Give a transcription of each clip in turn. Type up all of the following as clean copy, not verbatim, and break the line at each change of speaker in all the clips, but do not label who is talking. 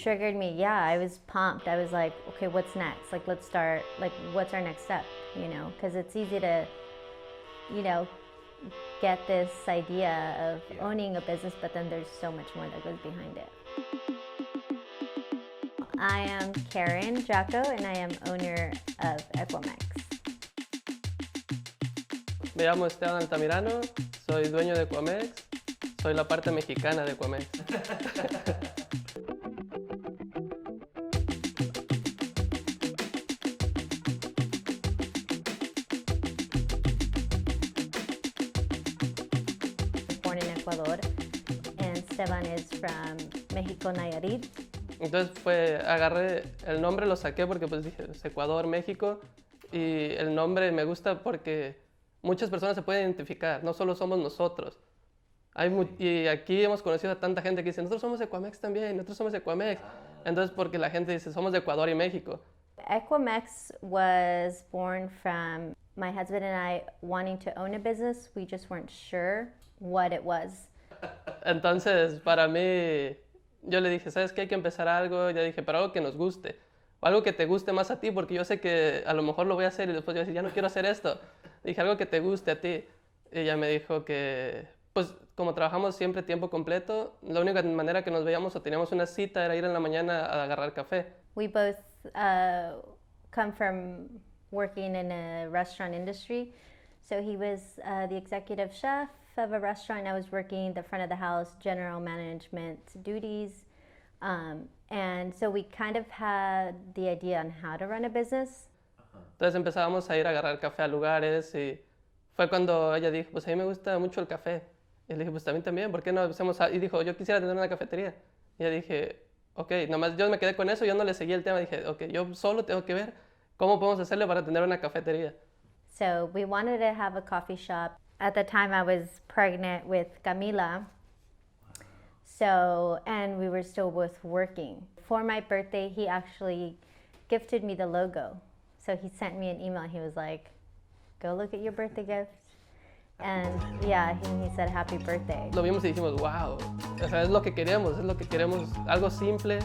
triggered me. Yeah, I was pumped. I was like, okay, what's next? Like, let's start, like, what's our next step? You know, because it's easy to, you know, get this idea of owning a business, but then there's so much more that goes behind it. I am Karen Jacko, and I am owner of Ecuamex.
Me llamo Esteban Altamirano, soy dueño de Ecuamex, soy la parte mexicana de Ecuamex.
Born in Ecuador, and Esteban is from Mexico, Nayarit.
Entonces agarré el nombre, lo saqué porque pues dije es Ecuador, México, y el nombre me gusta porque muchas personas se pueden identificar, no solo somos nosotros. Y aquí hemos conocido a tanta gente que dice, nosotros somos Ecuamex también, nosotros somos Ecuamex. Entonces porque la gente dice, somos de Ecuador y México.
Ecuamex was born from my husband and I wanting to own a business. We just weren't sure what it was.
Entonces para mí, yo le dije, ¿sabes qué? Hay que empezar algo. Ya dije, pero algo que nos guste. O algo que te guste más a ti, porque yo sé que a lo mejor lo voy a hacer y después yo voy a decir, ya no quiero hacer esto. Dije, algo que te guste a ti. Y ella me dijo que, pues, como trabajamos siempre tiempo completo, la única manera que nos veíamos o teníamos una cita era ir en la mañana a agarrar café.
We both come from working in a restaurant industry. So he was the executive chef of a restaurant. I was working the front of the house, general management duties. And so we kind of had the idea on how to run a business.
Entonces empezábamos a ir a agarrar café a lugares y fue cuando ella dijo, pues a mí me gusta mucho el café. Y le dije, pues también, ¿por qué no hacemos? Y dijo, yo quisiera tener una cafetería. Y yo dije, ok, nomás yo me quedé con eso, yo no le seguí el tema. Dije, ok, yo solo tengo que ver cómo podemos hacerle para tener una cafetería.
So we wanted to have a coffee shop. At the time I was pregnant with Camila. So, and we were still both working. For my birthday, he actually gifted me the logo. So he sent me an email. He was like, go look at your birthday gift. And yeah, he said happy birthday.
Lo vimos y dijimos, wow, o sea, es lo que queremos, algo simple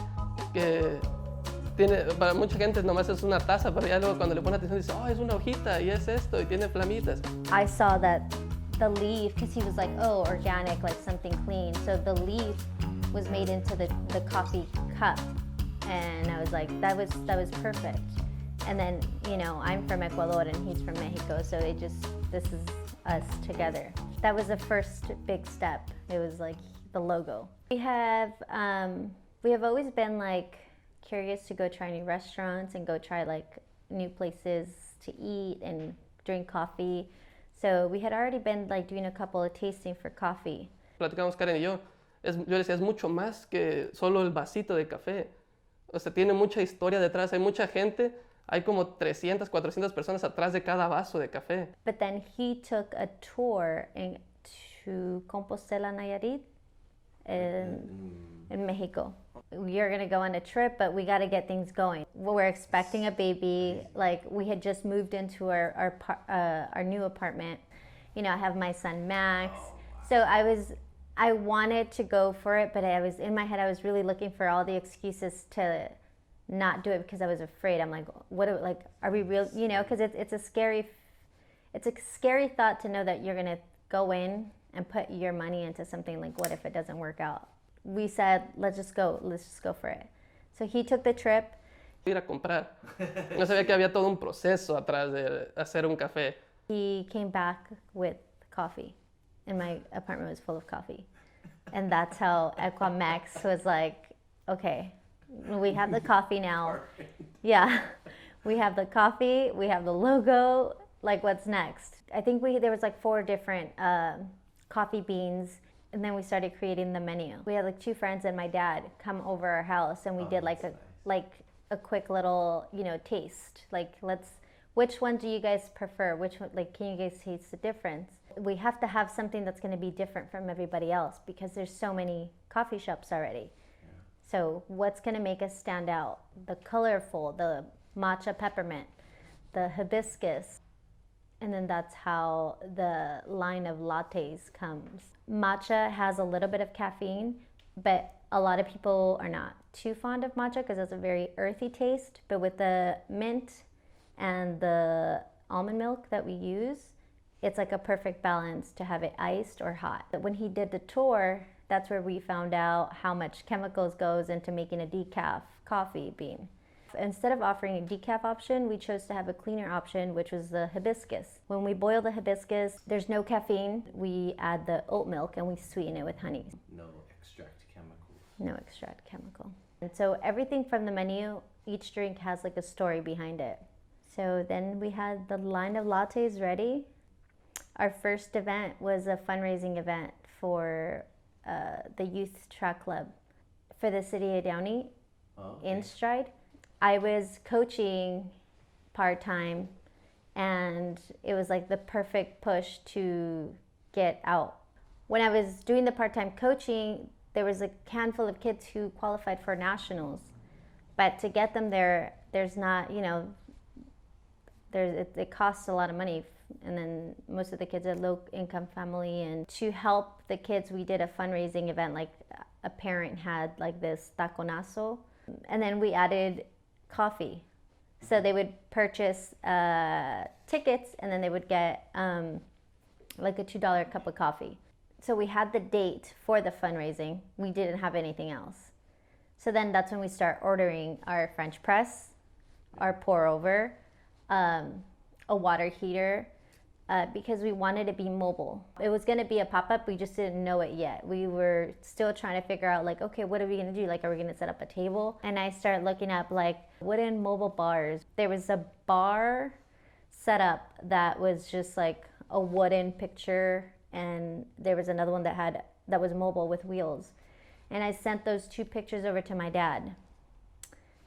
que tiene, para mucha gente nomás es una taza, pero ya luego cuando le pone atención dice, oh, es una hojita y es esto y tiene flamitas.
I saw that the leaf, because he was like, oh, organic, like something clean. So the leaf was made into the coffee cup. And I was like, that was perfect. And then, you know, I'm from Ecuador and he's from Mexico, so this is us together. That was the first big step. It was like the logo. We have always been like curious to go try new restaurants and go try like new places to eat and drink coffee. So we had already been like doing a couple of tasting for coffee.
Platicamos Karen y yo le decía, es mucho más que solo el vasito de café. O sea, tiene mucha historia detrás, hay mucha gente. Hay como 300, 400 personas atrás de cada vaso de café.
But then he took a tour to Compostela, Nayarit, in Mexico. You're gonna go on a trip, but we gotta get things going. We're expecting a baby. Like we had just moved into our new apartment. You know, I have my son Max. So I wanted to go for it, but in my head I was really looking for all the excuses to not do it because I was afraid. I'm like, are we real? You know, because it's a scary thought to know that you're gonna go in and put your money into something. Like, what if it doesn't work out? We said, let's just go for it. So he took the trip.
Ir a comprar. No sabía que había todo un proceso atrás de hacer un café.
He came back with coffee, and my apartment was full of coffee, and that's how Ecuamex was like, okay. We have the coffee now. Yeah, we have the coffee, we have the logo, like what's next? I think there was like 4 different coffee beans, and then we started creating the menu. We had like 2 friends and my dad come over our house, and we did like a quick little, you know, taste. Like, which one do you guys prefer? Which one, like, can you guys taste the difference? We have to have something that's gonna be different from everybody else because there's so many coffee shops already. So what's going to make us stand out? The colorful, the matcha peppermint, the hibiscus. And then that's how the line of lattes comes. Matcha has a little bit of caffeine, but A lot of people are not too fond of matcha because it's a very earthy taste, but with the mint and the almond milk that we use, it's like a perfect balance to have it iced or hot. When he did the tour, that's where we found out how much chemicals goes into making a decaf coffee bean. Instead of offering a decaf option, we chose to have a cleaner option, which was the hibiscus. When we boil the hibiscus, there's no caffeine. We add the oat milk and we sweeten it with honey.
No extract chemicals.
No extract chemical. And so everything from the menu, each drink has like a story behind it. So then we had the line of lattes ready. Our first event was a fundraising event for the youth track club for the city of Downey, in Stride. I was coaching part-time, and it was like the perfect push to get out. When I was doing the part-time coaching, there was a handful of kids who qualified for nationals, but to get them there, there's not, you know, it costs a lot of money, and then most of the kids are low-income family. And to help the kids, we did a fundraising event. Like a parent had like this taconazo, and then we added coffee. So they would purchase tickets, and then they would get like a $2 cup of coffee. So we had the date for the fundraising. We didn't have anything else. So then that's when we start ordering our French press, our pour over, a water heater, because we wanted to be mobile. It was going to be a pop-up, we just didn't know it yet. We were still trying to figure out like, okay, what are we going to do? Like, are we going to set up a table? And I started looking up like wooden mobile bars. There was a bar set up that was just like a wooden picture, and there was another one that was mobile with wheels. And I sent those two pictures over to my dad.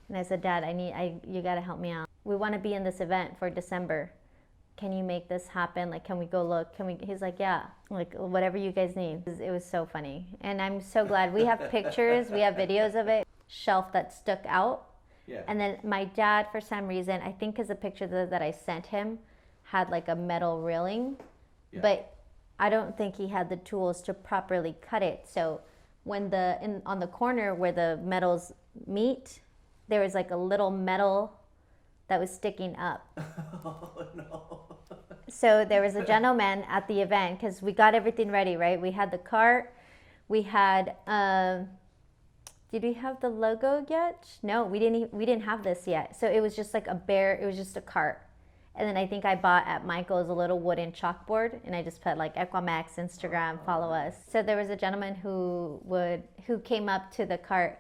And I said, Dad, you got to help me out. We want to be in this event for December. Can you make this happen? Like, can we go look? He's like, yeah, like whatever you guys need. It was so funny. And I'm so glad we have pictures, we have videos of it, shelf that stuck out.
Yeah.
And then my dad, for some reason, I think because the picture that I sent him had like a metal railing, but I don't think he had the tools to properly cut it. So when on the corner where the metals meet, there was like a little metal that was sticking up.
Oh no.
So there was a gentleman at the event, because we got everything ready, right? We had the cart, we had, did we have the logo yet? No, we didn't have this yet. So it was just like it was just a cart. And then I think I bought at Michael's a little wooden chalkboard, and I just put like Ecuamex, Instagram, follow us. So there was a gentleman who came up to the cart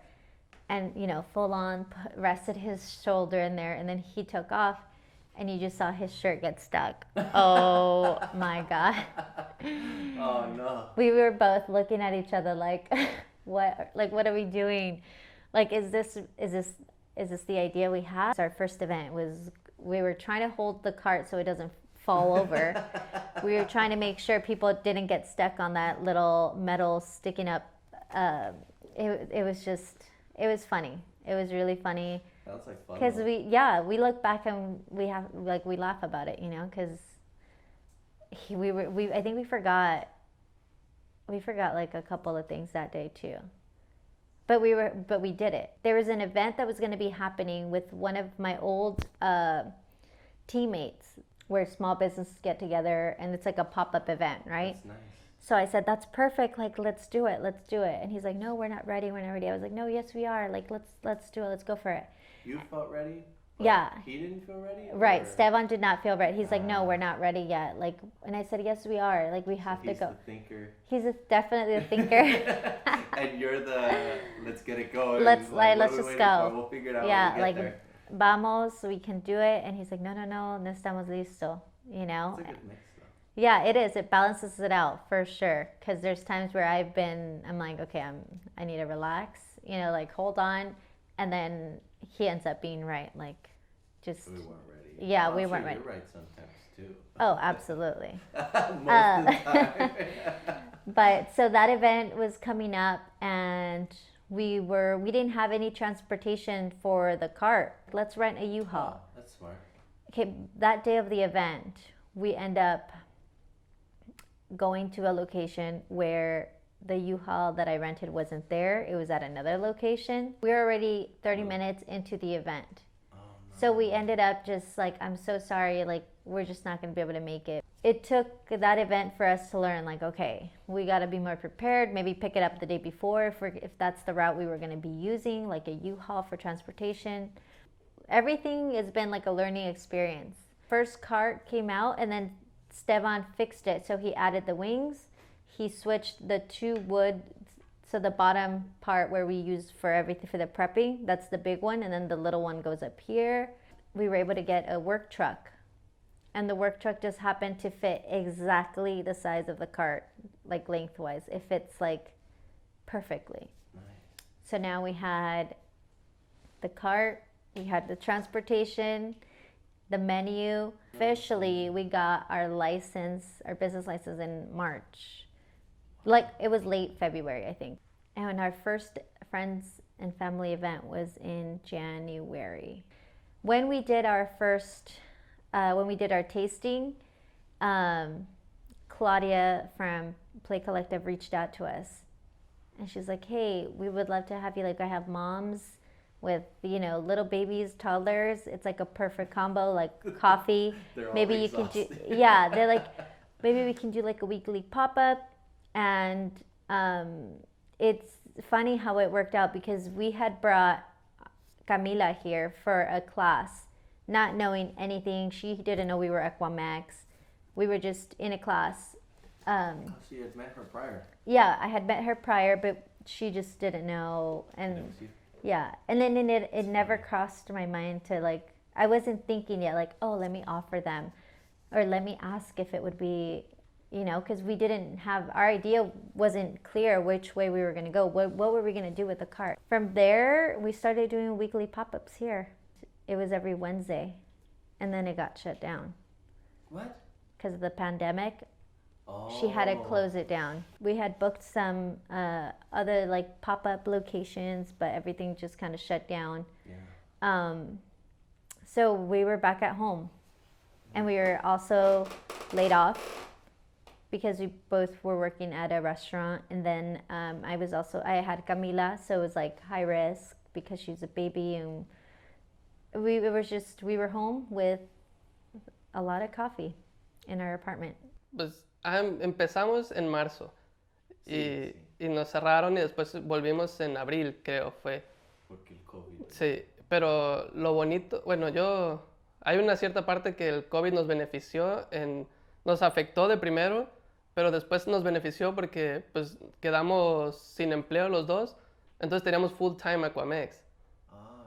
and, you know, full on rested his shoulder in there, and then he took off, and you just saw his shirt get stuck. Oh my God.
Oh no.
We were both looking at each other like, what are we doing? Like, is this the idea we had? Our first event was, we were trying to hold the cart so it doesn't fall over. We were trying to make sure people didn't get stuck on that little metal sticking up. It was funny. It was really funny.
Sounds like fun.
Because we look back and we laugh about it, you know, because I think we forgot like a couple of things that day too. But we did it. There was an event that was going to be happening with one of my old teammates, where small businesses get together, and it's like a pop-up event, right?
That's nice.
So I said, that's perfect. Like, let's do it. And he's like, no, we're not ready. I was like, no, yes, we are. Like, let's do it. Let's go for it.
You felt ready?
Yeah.
He didn't feel ready?
Right.
Or?
Esteban did not feel ready. He's like, no, we're not ready yet. Like, and I said, yes, we are. Like, we have to go.
He's the thinker.
He's definitely a thinker.
And you're the, let's get it going.
Let's just go.
We'll figure it out.
Yeah,
when we
like,
get there.
vamos, we can do it. And he's like, no, no estamos listo. You know?
It's a good mix, though.
Yeah, it is. It balances it out for sure. Because there's times where I'm like, okay, I need to relax. You know, like, hold on. And then he ends up being right. Like, just.
We weren't ready.
Yeah,
I'm
we
sure
weren't ready.
You're right sometimes, too.
Oh, absolutely.
Most of the time.
But so that event was coming up, and we didn't have any transportation for the cart. Let's rent a U-Haul.
Oh, that's smart.
Okay, that day of the event, we end up going to a location where the U-Haul that I rented wasn't there. It was at another location. We were already 30 minutes into the event. So we ended up just like, I'm so sorry, like, we're just not going to be able to make it. It took that event for us to learn, like, okay, we got to be more prepared, maybe pick it up the day before if that's the route we were going to be using, like a U-Haul for transportation. Everything has been like a learning experience. First cart came out, and then Esteban fixed it. So he added the wings. He switched the two wood, so the bottom part where we use for everything for the prepping, that's the big one, and then the little one goes up here. We were able to get a work truck, and the work truck just happened to fit exactly the size of the cart, like lengthwise. It fits like perfectly.
Nice.
So now we had the cart, we had the transportation, the menu. Officially, we got our license, our business license in March. Like, it was late February, I think. And our first friends and family event was in January. When we did our tasting, Claudia from Play Collective reached out to us. And she's like, hey, we would love to have you. Like, I have moms with, you know, little babies, toddlers. It's like a perfect combo, like coffee. Maybe you can do, yeah, they're like, maybe we can do like a weekly pop-up. And it's funny how it worked out, because we had brought Camila here for a class, not knowing anything. She didn't know we were Ecuamex. We were just in a class.
She had met her prior.
Yeah, I had met her prior, but she just didn't know. And yeah, and then it never crossed my mind to, like, I wasn't thinking yet, like, oh, let me offer them, or let me ask if it would be, you know, because we didn't have, our idea wasn't clear which way we were going to go. What were we going to do with the cart? From there, we started doing weekly pop-ups here. It was every Wednesday, and then it got shut down.
What?
Because of the pandemic.
Oh.
She had to close it down. We had booked some other like pop-up locations, but everything just kind of shut down.
Yeah.
So we were back at home, and we were also laid off because we both were working at a restaurant. And then I had Camila, so it was like high risk because she's a baby, and we were home with a lot of coffee in our apartment.
Pues empezamos en marzo y nos cerraron y después volvimos en abril, creo fue.
Porque el COVID.
Sí, pero lo bonito, bueno, hay una cierta parte que el COVID nos benefició, nos afectó de primero, pero después nos benefició porque pues quedamos sin empleo los dos, entonces teníamos full time Ecuamex.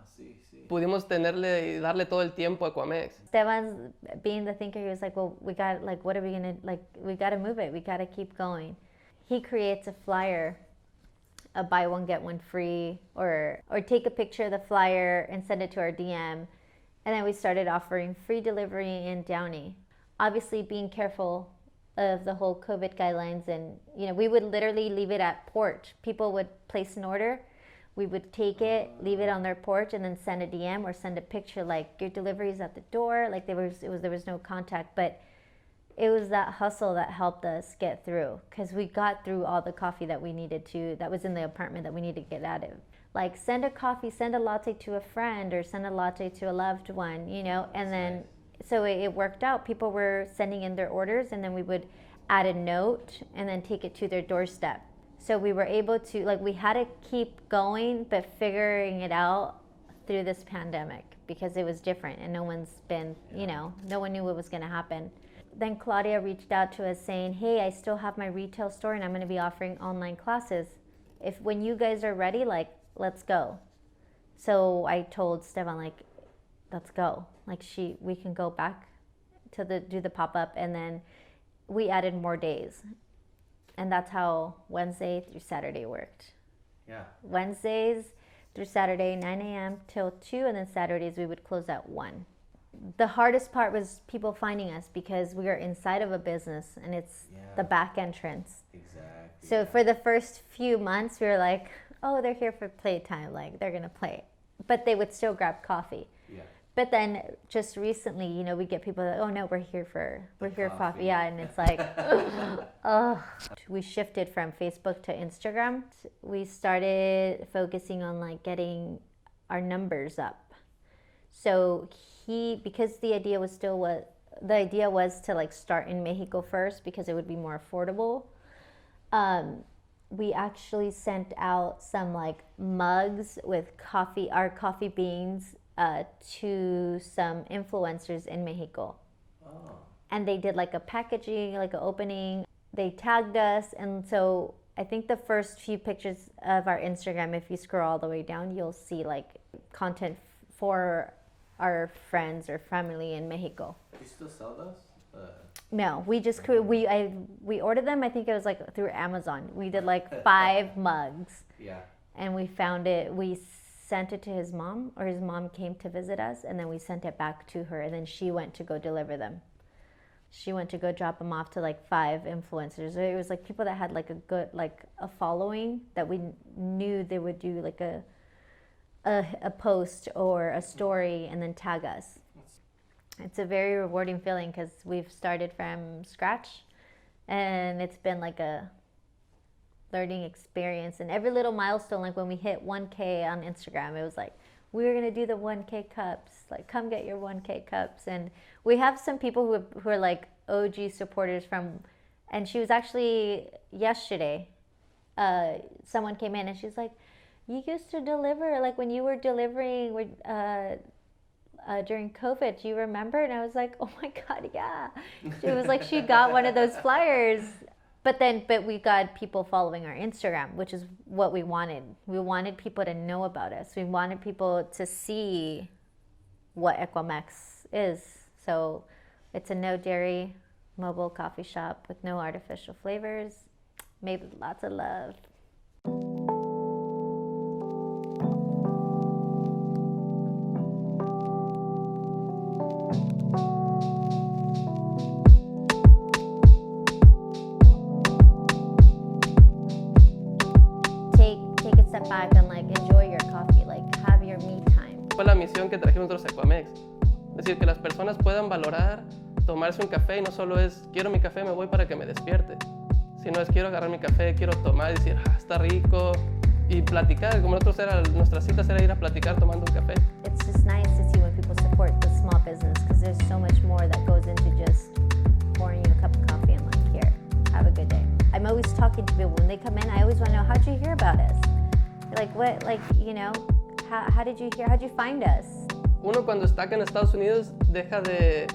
Sí.
Pudimos tenerle y darle todo el tiempo a Ecuamex.
Esteban's being the thinker, he was like, well, we got, like, what are we gonna, like, we gotta move it, we gotta keep going. He creates a flyer, a buy one, get one free, or take a picture of the flyer and send it to our DM. And then we started offering free delivery in Downey. Obviously being careful of the whole COVID guidelines, and, you know, we would literally leave it at porch. People would place an order. We would take it, leave it on their porch, and then send a DM or send a picture like, your delivery is at the door. Like, there was no contact, but it was that hustle that helped us get through, because we got through all the coffee that we needed to, that was in the apartment that we needed to get out of. Like, send a latte to a friend, or send a latte to a loved one, you know, and then, so it worked out. People were sending in their orders, and then we would add a note and then take it to their doorstep. So we were able to, like, we had to keep going, but figuring it out through this pandemic, because it was different, and no one's been, you know, no one knew what was going to happen. Then Claudia reached out to us saying, hey, I still have my retail store, and I'm going to be offering online classes. When you guys are ready, like, let's go. So I told Esteban, like, let's go. Like, we can go back to do the pop-up, and then we added more days. And that's how Wednesday through Saturday worked.
Yeah.
Wednesdays through Saturday, 9 a.m. till 2, and then Saturdays we would close at 1. The hardest part was people finding us, because we are inside of a business, and it's the back entrance.
Exactly.
So for the first few months, we were like, oh, they're here for playtime, like, they're going to play. But they would still grab coffee.
Yeah.
But then just recently, you know, we get people that, oh no, we're here for coffee. Yeah, and it's like, oh. We shifted from Facebook to Instagram. We started focusing on like getting our numbers up. So because the idea was to like start in Mexico first because it would be more affordable. We actually sent out some like mugs with our coffee beans to some influencers in Mexico. Oh. And they did like a packaging, like an opening. They tagged us, and so I think the first few pictures of our Instagram, if you scroll all the way down, you'll see like content for our friends or family in Mexico.
Do you still sell those?
No, we just we ordered them. I think it was like through Amazon. We did like 5 mugs. Yeah. And we found it. We sent it to his mom, or his mom came to visit us, and then we sent it back to her, and then she went to go deliver them. She went to go drop them off to like 5 influencers. It was like people that had like a good, like a following that we knew they would do like a post or a story and then tag us. It's a very rewarding feeling because we've started from scratch, and it's been like a learning experience. And every little milestone, like when we hit 1K on Instagram, it was like, we're going to do the 1K cups. Like, come get your 1K cups. And we have some people who are like OG supporters and she was actually yesterday, someone came in and she's like, you used to deliver, like when you were delivering during COVID, do you remember? And I was like, oh my God, yeah. It was like she got one of those flyers. But we got people following our Instagram, which is what we wanted. We wanted people to know about us. We wanted people to see what Ecuamex is. So it's a no dairy mobile coffee shop with no artificial flavors, made with lots of love. Take a step back and like enjoy your coffee, like have your me time.
Fue la misión que trajimos nosotros a Ecuamex. Es decir, que las personas puedan valorar tomarse un café, y no solo es quiero mi café, me voy para que me despierte, sino es quiero agarrar mi café, quiero tomar y decir, está rico, y platicar, como nosotros nuestras citas era ir a platicar tomando un café.
It's just nice to see when people support the small business, because there's so much more that goes into just pouring you a cup of coffee and like, here, have a good day. I'm always talking to people when they come in. I always want to know, how'd you hear about us? Like what, like, you know, how did you hear, how'd you find us?
Uno cuando está acá en Estados Unidos deja de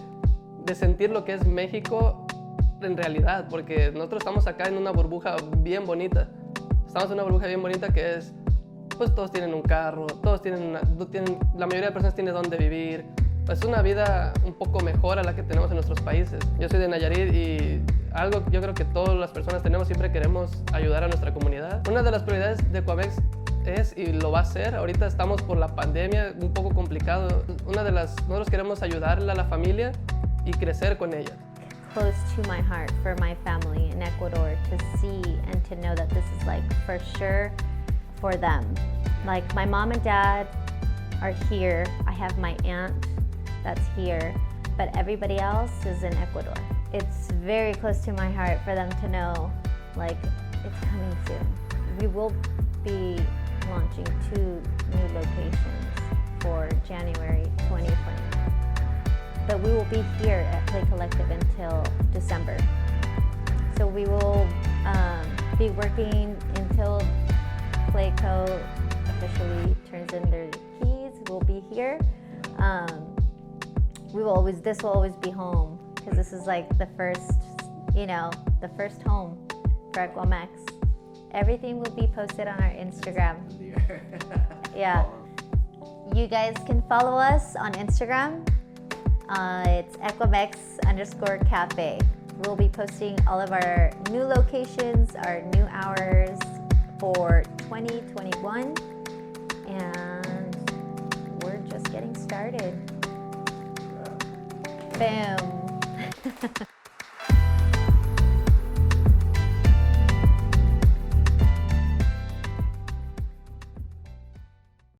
sentir lo que es México en realidad, porque nosotros estamos acá en una burbuja bien bonita. Estamos en una burbuja bien bonita que es, pues todos tienen un carro, la mayoría de personas tienen dónde vivir. Es una vida un poco mejor a la que tenemos en nuestros países. Yo soy de Nayarit y algo yo creo que todas las personas tenemos, siempre queremos ayudar a nuestra comunidad. Una de las prioridades de Ecuamex es, y lo va a ser, ahorita estamos por la pandemia, un poco complicado. Nosotros queremos ayudarle a la familia y crecer con ella.
Close to my heart for my family in Ecuador to see and to know that this is like for sure for them. Like my mom and dad are here. I have my aunt that's here, but everybody else is in Ecuador. It's very close to my heart for them to know, like, it's coming soon. We will be launching 2 new locations for January 2020. But we will be here at Play Collective until December. So we will be working until Playco officially turns in their keys. We'll be here. This will always be home, because this is like the first, the first home for Ecuamex. Everything will be posted on our Instagram. Yeah. You guys can follow us on Instagram. It's Ecuamex_cafe. We'll be posting all of our new locations, our new hours for 2021. And we're just getting started. Boom.